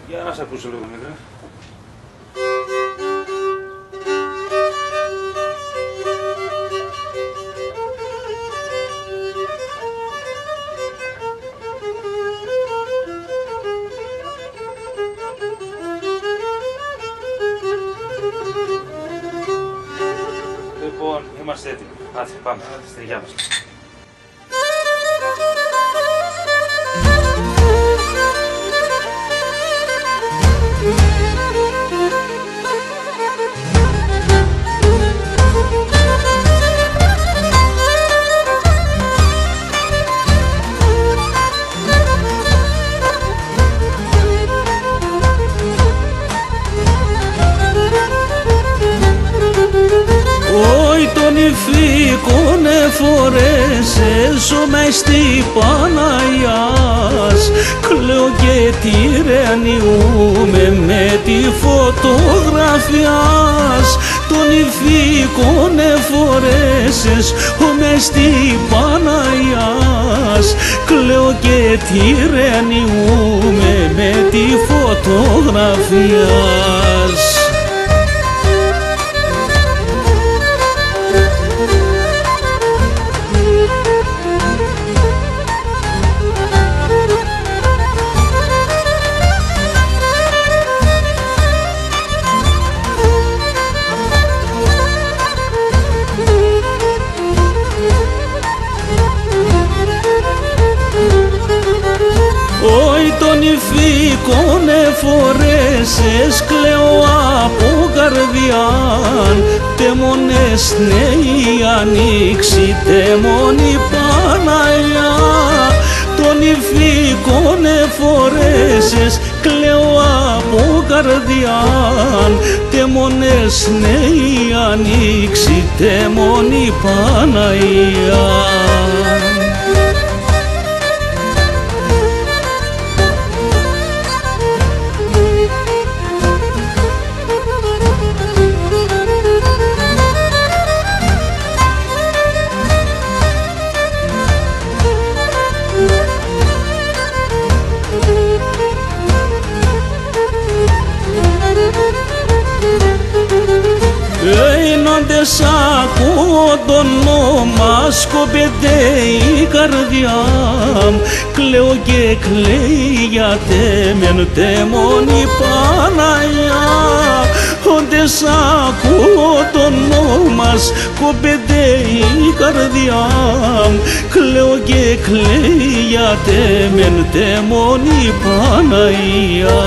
Για να σε ακούσω λίγο, Δημήτρη. Λοιπόν, είμαστε έτοιμοι. Άντε, πάμε στη δουλειά μας. Φύκουνε φορέσες ο μες στη Παναγιάς, κλαίω και τυραννιούμαι με τη φωτογραφιάς. Τον φύκουνε φορέσες ο μες στη Παναγιάς, κλαίω και τυραννιούμαι με τη φωτογραφιάς. Φύκουνε φορέσες, κλαίω από καρδιάν, τεμονές νέοι ανοίξει, τεμονή Παναγιά. Τον φύκουνε φορέσες, κλαίω από καρδιάν, τεμονές νέοι ανοίξει, τεμονή Παναγιά. Σ' ακούω το όνομα, σκοπεύεται η καρδιά μου, κλαίω και κλαίει για τεμονή Παναγιά. Όντε σ' ακούω το όνομα, σκοπεύεται η καρδιά μου, κλαίω και κλαίει για τεμονή Παναγιά.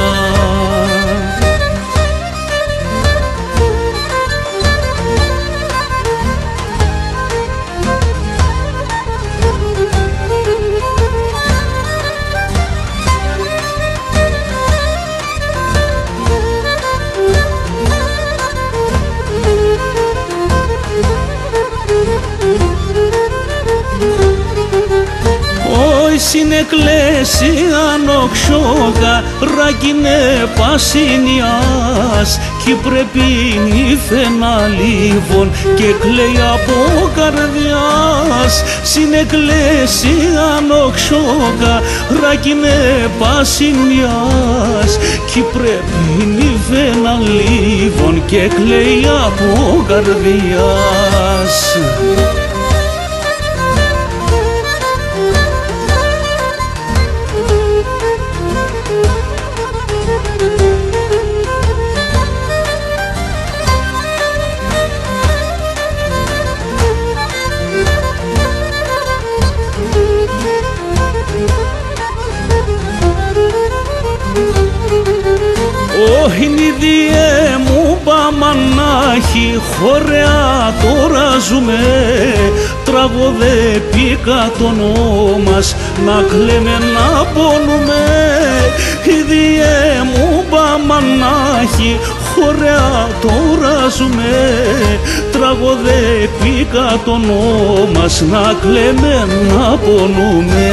Στην εκκλησία νοχσόγα ράκινε πασινιάς, κι πρέπει νύφαινα λίβων και κλαίει από καρδιάς. Στην εκκλησία νοχσόγα ράκινε πασινιάς, κι πρέπει νύφαινα λίβων και κλαίει από καρδιάς. Ινίδιε μου παμανάχη, χωρέα τώρα ζούμε, τραγωδέ πήκα το όνομας, να κλαίμε να πονούμε. Ινίδιε μου παμανάχη, χωρέα τώρα ζούμε, τραγωδέ πήκα το όνομας, να κλαίμε να πονούμε.